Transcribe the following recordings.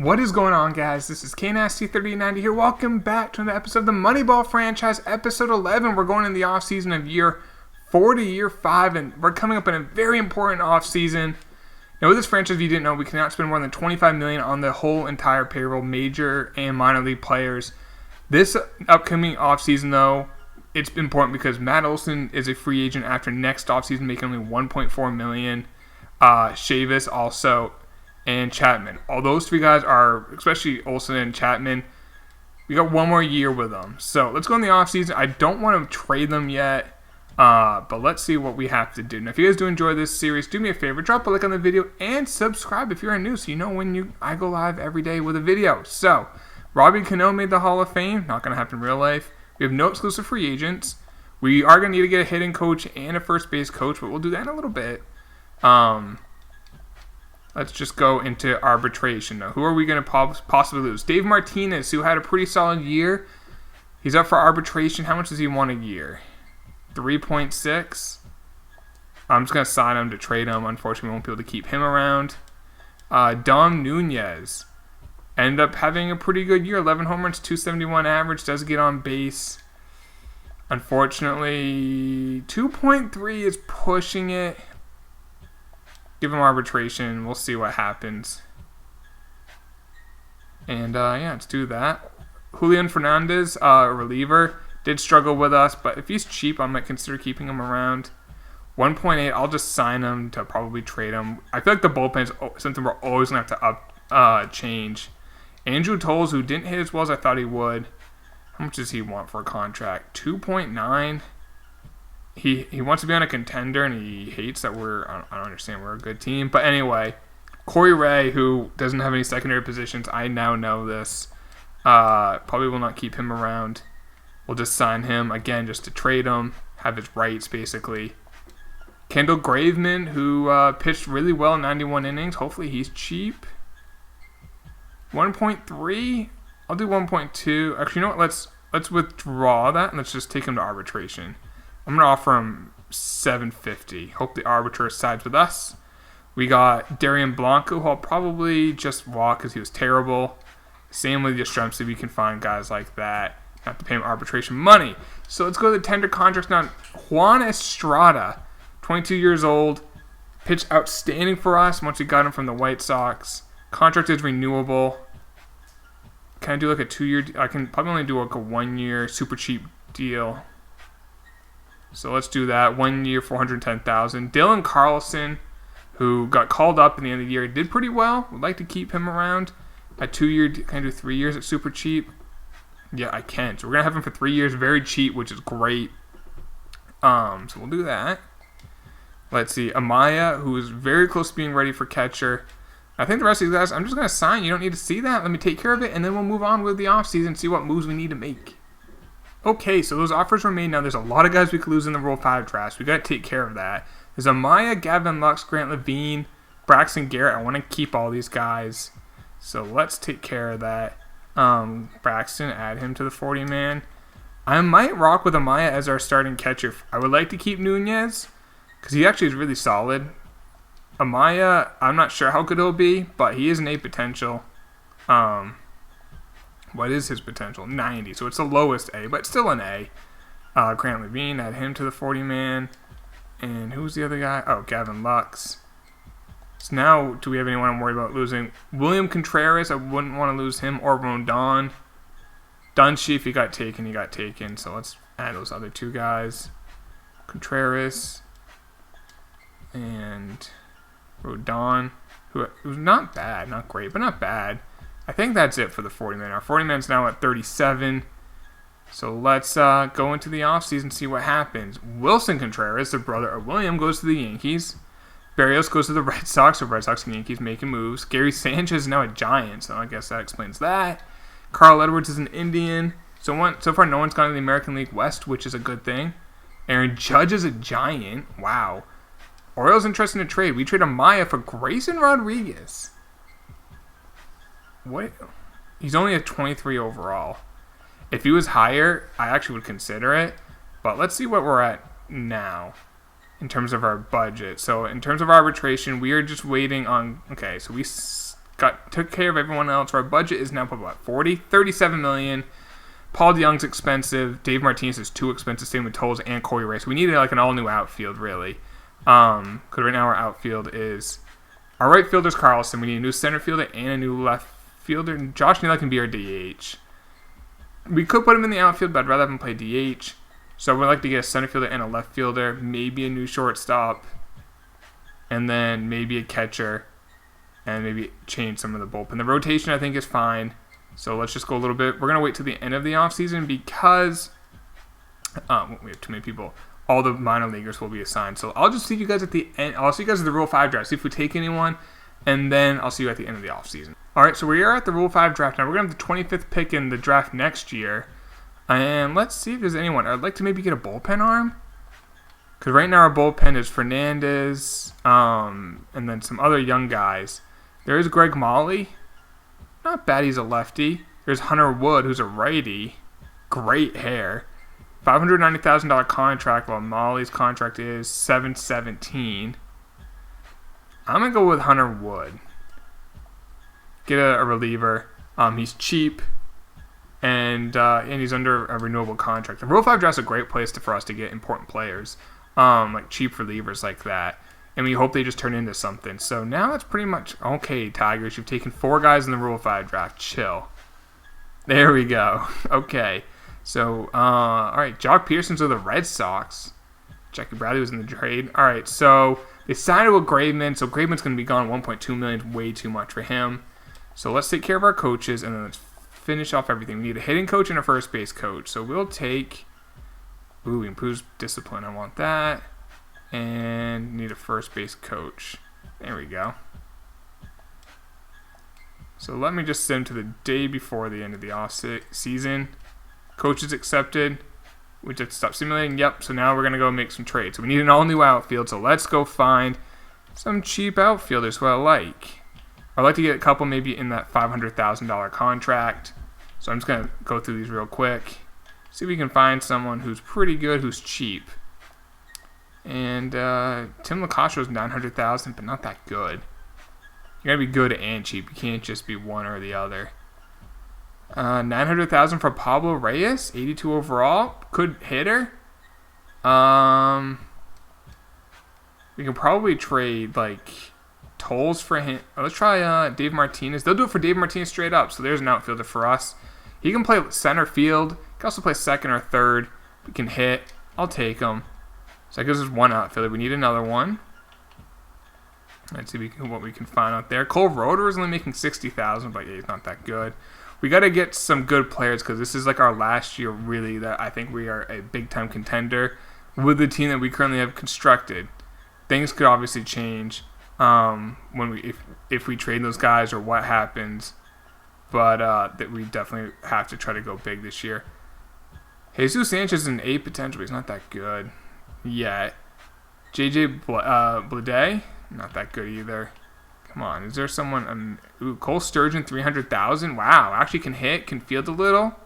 What is going on, guys? This is Knasty 3090 here. Welcome back to another episode of the Moneyball franchise, episode 11. We're going in the offseason of year 4 to year 5, and we're coming up in a very important offseason. Now, with this franchise, if you didn't know, we cannot spend more than $25 million on the whole entire payroll, major and minor league players. This upcoming offseason, though, it's important because Matt Olson is a free agent after next offseason, making only $1.4 million. Chavis also, and Chapman. All those three guys are, especially Olsen and Chapman, we got one more year with them. So let's go in the offseason. I don't want to trade them yet, but let's see what we have to do. Now, if you guys do enjoy this series, do me a favor, drop a like on the video and subscribe if you're new so you know when I go live every day with a video. So, Robbie Cano made the Hall of Fame. Not going to happen in real life. We have no exclusive free agents. We are going to need to get a hitting coach and a first base coach, but we'll do that in a little bit. Let's just go into arbitration. Now, who are we going to possibly lose? Dave Martinez, who had a pretty solid year. He's up for arbitration. How much does he want a year? 3.6. I'm just going to sign him to trade him. Unfortunately, we won't be able to keep him around. Dom Nunez ended up having a pretty good year. 11 home runs, 271 average. Does get on base. Unfortunately, 2.3 is pushing it. Give him arbitration. We'll see what happens. And, yeah, let's do that. Julian Fernandez, reliever, did struggle with us, but if he's cheap, I might consider keeping him around. 1.8, I'll just sign him to probably trade him. I feel like the bullpen is something we're always going to have to change. Andrew Tolles, who didn't hit as well as I thought he would. How much does he want for a contract? 2.9. He wants to be on a contender, and he hates that I don't understand, we're a good team. But anyway, Corey Ray, who doesn't have any secondary positions, I now know this. Probably will not keep him around. We'll just sign him, again, just to trade him, have his rights, basically. Kendall Graveman, who pitched really well in 91 innings. Hopefully he's cheap. 1.3. I'll do 1.2. Actually, you know what? Let's withdraw that, and let's just take him to arbitration. I'm going to offer him $750. Hope the arbiter sides with us. We got Darian Blanco, who I'll probably just walk because he was terrible. Same with Yastrzemski. We can find guys like that. Have to pay him arbitration money. So let's go to the tender contracts now. Juan Estrada, 22 years old. Pitched outstanding for us once we got him from the White Sox. Contract is renewable. Can I do like a 2-year? I can probably only do like a 1-year super cheap deal. So let's do that. 1 year, $410,000. Dylan Carlson, who got called up in the end of the year, did pretty well. Would like to keep him around. A 2-year, can I do 3 years at super cheap? Yeah, I can. So we're gonna have him for 3 years, very cheap, which is great. So we'll do that. Let's see, Amaya, who is very close to being ready for catcher. I think the rest of these guys, I'm just gonna sign. You don't need to see that. Let me take care of it, and then we'll move on with the offseason and see what moves we need to make. Okay, so those offers were made. Now, there's a lot of guys we could lose in the Rule 5 drafts. We got to take care of that. There's Amaya, Gavin Lux, Grant Levine, Braxton Garrett. I want to keep all these guys. So let's take care of that. Braxton, add him to the 40-man. I might rock with Amaya as our starting catcher. I would like to keep Nunez because he actually is really solid. Amaya, I'm not sure how good he'll be, but he is an A potential. What is his potential? 90. So it's the lowest A, but still an A. Grant Levine, add him to the 40-man. And who's the other guy? Oh, Gavin Lux. So now, do we have anyone I'm worried about losing? William Contreras, I wouldn't want to lose him. Or Rondon. Dunshee, if he got taken, he got taken. So let's add those other two guys. Contreras. And Rodon. Who was not bad. Not great, but not bad. I think that's it for the 40-man. Our 40-man's now at 37. So let's go into the offseason and see what happens. Wilson Contreras, the brother of William, goes to the Yankees. Barrios goes to the Red Sox. So Red Sox and Yankees making moves. Gary Sanchez is now a Giant, so I guess that explains that. Carl Edwards is an Indian. So far, no one's gone to the American League West, which is a good thing. Aaron Judge is a Giant. Wow. Orioles interested in a trade. We trade Amaya for Grayson Rodriguez. What? He's only a 23 overall. If he was higher, I actually would consider it. But let's see what we're at now in terms of our budget. So in terms of arbitration, we are just waiting on... Okay, so we took care of everyone else. Our budget is now about 37 million. Paul DeYoung's expensive. Dave Martinez is too expensive. Same with Tolles and Corey Ray. So we needed like an all new outfield really. Because right now our outfield is our right fielder's Carlson. We need a new center fielder and a new left fielder. Josh Neal can be our DH. We could put him in the outfield, but I'd rather have him play DH. So we'd like to get a center fielder and a left fielder, maybe a new shortstop, and then maybe a catcher, and maybe change some of the bullpen. The rotation I think is fine. So let's just go a little bit. We're gonna wait till the end of the offseason because we have too many people. All the minor leaguers will be assigned. So I'll just see you guys at the end. I'll see you guys at the Rule 5 draft. See if we take anyone, and then I'll see you at the end of the offseason. All right, so we are at the Rule 5 draft now. We're going to have the 25th pick in the draft next year. And let's see if there's anyone. I'd like to maybe get a bullpen arm. Because right now our bullpen is Fernandez and then some other young guys. There is Greg Molly. Not bad, he's a lefty. There's Hunter Wood, who's a righty. Great hair. $590,000 contract, while Molly's contract is $717,000. I'm going to go with Hunter Wood. Get a reliever. He's cheap, and he's under a renewable contract. The Rule 5 draft's a great place for us to get important players, like cheap relievers like that. And we hope they just turn into something. So now it's pretty much, okay, Tigers, you've taken 4 guys in the Rule 5 draft. Chill. There we go. Okay. So, all right, Jock Peterson's with the Red Sox. Jackie Bradley was in the trade. All right, so they signed with Graveman. So Graveman's going to be gone. $1.2 million, way too much for him. So let's take care of our coaches, and then let's finish off everything. We need a hitting coach and a first base coach. So we'll take, improves discipline. I want that. And need a first base coach. There we go. So let me just send to the day before the end of the off season. Coaches accepted. We just stop simulating. Yep. So now we're going to go make some trades. So we need an all-new outfield. So let's go find some cheap outfielders who I like. I'd like to get a couple maybe in that $500,000 contract. So I'm just going to go through these real quick. See if we can find someone who's pretty good, who's cheap. And Tim LaCascio is $900,000, but not that good. You got to be good and cheap. You can't just be one or the other. $900,000 for Pablo Reyes, 82 overall. Good hitter. We can probably trade like Tolles for him. Let's try Dave Martinez. They'll do it for Dave Martinez straight up. So there's an outfielder for us. He can play center field. He can also play second or third. He can hit. I'll take him. So that gives us one outfielder. We need another one. Let's see what we can find out there. Cole Roeder is only making $60,000, but yeah, he's not that good. We got to get some good players because this is like our last year, really, that I think we are a big-time contender with the team that we currently have constructed. Things could obviously change if we trade those guys or what happens, but that we definitely have to try to go big this year. Jesus Sanchez is an A potential. He's not that good yet. JJ Bleday, not that good either. Come on, is there someone? Cole Sturgeon, $300,000. Wow, actually can hit, can field a little.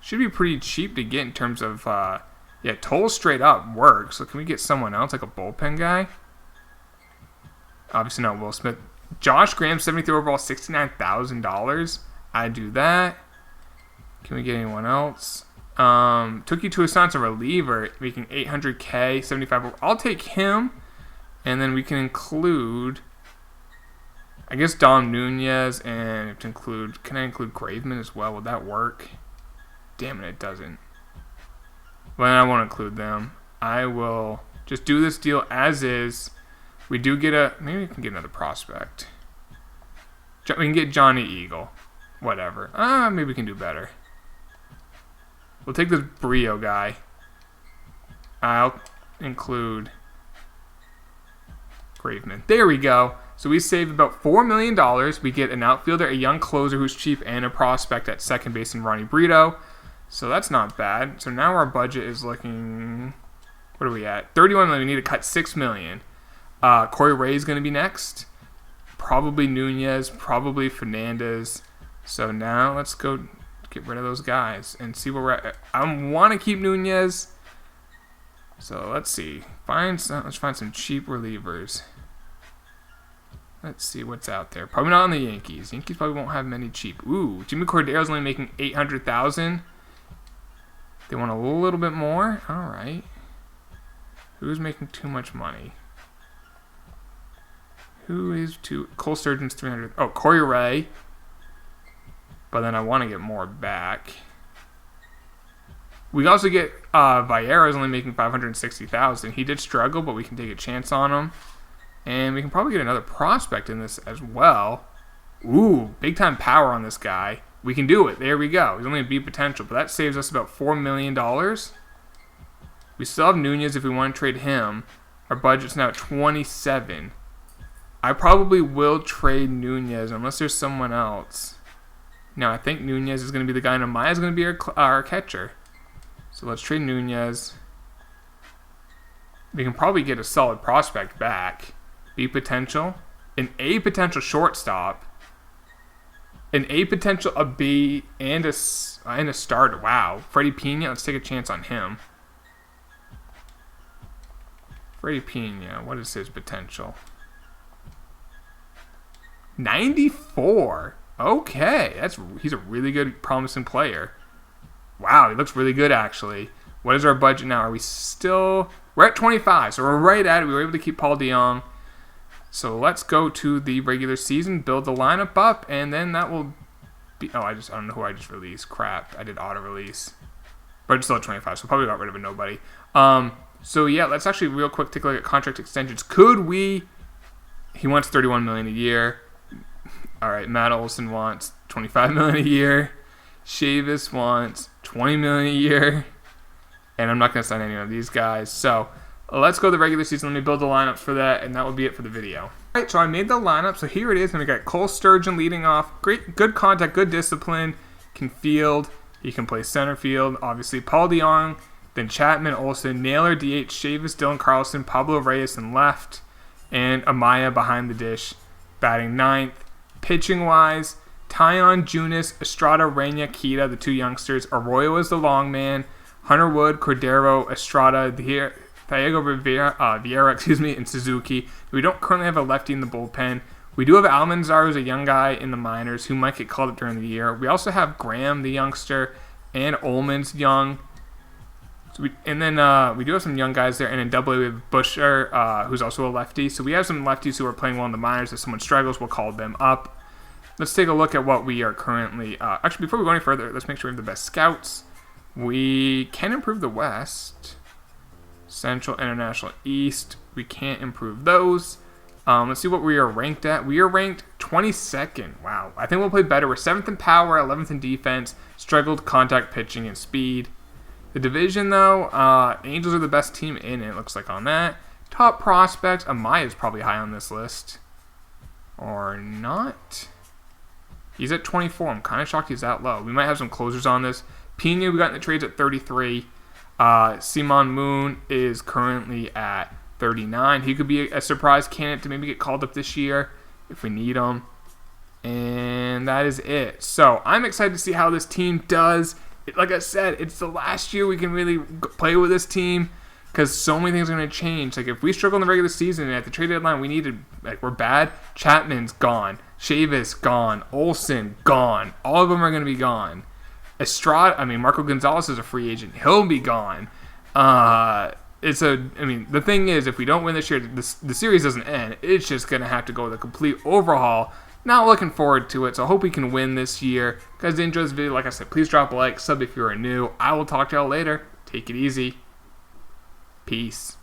Should be pretty cheap to get in terms of, Toll straight up works. So can we get someone else, like a bullpen guy? Obviously not Will Smith. Josh Graham, 73 overall, $69,000. I'd do that. Can we get anyone else? Tuki Tuasan's a reliever, making $800K, 75 overall. I'll take him, and then we can include, I guess, Dom Nunez, and can I include Graveman as well? Would that work? Damn it, it doesn't. Well, I won't include them. I will just do this deal as is. We do get maybe we can get another prospect. We can get Johnny Eagle. Whatever. Maybe we can do better. We'll take this Brio guy. I'll include Graveman. There we go. So we save about $4 million. We get an outfielder, a young closer who's cheap, and a prospect at second base in Ronnie Brito. So that's not bad. So now our budget is looking, what are we at? $31 million. We need to cut $6 million. Corey Ray is going to be next. Probably Nunez. Probably Fernandez. So now let's go get rid of those guys and see where we're at. I want to keep Nunez. So let's see. Let's find some cheap relievers. Let's see what's out there. Probably not on the Yankees. Yankees probably won't have many cheap. Ooh, Jimmy Cordero's only making $800,000. They want a little bit more. All right. Who's making too much money? Who is too? Cole Sturgeon's 300. Oh, Corey Ray. But then I want to get more back. We also get Vieira's only making $560,000. He did struggle, but we can take a chance on him. And we can probably get another prospect in this as well. Ooh, big time power on this guy. We can do it. There we go. He's only a B potential, but that saves us about $4 million. We still have Nunez if we want to trade him. Our budget's now at 27. I probably will trade Nunez unless there's someone else. No, I think Nunez is going to be the guy, and Amaya is going to be our catcher. So let's trade Nunez. We can probably get a solid prospect back. B potential, an A potential shortstop, an A potential, a B, and a starter. Wow, Freddie Pena. Let's take a chance on him. Freddie Pena. What is his potential? 94. Okay, he's a really good, promising player. Wow, he looks really good actually. What is our budget now? Are we still? We're at 25, so we're right at it. We were able to keep Paul DeJong. So let's go to the regular season, build the lineup up, and then that will be... Oh, I don't know who I just released. Crap, I did auto-release. But it's still at 25, so probably got rid of a nobody. So yeah, let's actually real quick take a look at contract extensions. Could we... He wants $31 million a year. All right, Matt Olson wants $25 million a year. Chavis wants $20 million a year. And I'm not going to sign any of these guys. So... Let's go to the regular season. Let me build the lineups for that, and that will be it for the video. All right, so I made the lineup. So here it is, and we got Cole Sturgeon leading off. Great, good contact, good discipline. Can field. He can play center field. Obviously, Paul DeJong, then Chapman, Olson, Naylor, DH, Chavis, Dylan Carlson, Pablo Reyes in left, and Amaya behind the dish, batting ninth. Pitching-wise, Tyon, Junis, Estrada, Reina, Kita, the two youngsters. Arroyo is the long man. Hunter Wood, Cordero, Estrada, Thiago Vieira, and Suzuki. We don't currently have a lefty in the bullpen. We do have Almanzar, who's a young guy in the minors, who might get called up during the year. We also have Graham, the youngster, and Ullman's young. So we do have some young guys there. And in AA, we have Busher, who's also a lefty. So we have some lefties who are playing well in the minors. If someone struggles, we'll call them up. Let's take a look at what we are currently... actually, before we go any further, let's make sure we have the best scouts. We can improve the West. Central, International, East. We can't improve those. Let's see what we are ranked at. We are ranked 22nd. Wow. I think we'll play better. We're 7th in power, 11th in defense, struggled contact pitching and speed. The division, though, Angels are the best team in it, looks like on that. Top prospects. Amaya is probably high on this list. Or not. He's at 24. I'm kind of shocked he's that low. We might have some closers on this. Pena, we got in the trades at 33. Simon Moon is currently at 39. He could be a surprise candidate to maybe get called up this year if we need him. And that is it. So I'm excited to see how this team does. Like I said, it's the last year we can really play with this team because so many things are going to change. Like if we struggle in the regular season and at the trade deadline we're bad, Chapman's gone. Chavis gone. Olson gone. All of them are going to be gone. Marco Gonzalez is a free agent. He'll be gone. The thing is, if we don't win this year, the series doesn't end. It's just going to have to go with a complete overhaul. Not looking forward to it, so I hope we can win this year. Guys, if you enjoyed this video, like I said, please drop a like, sub if you are new. I will talk to y'all later. Take it easy. Peace.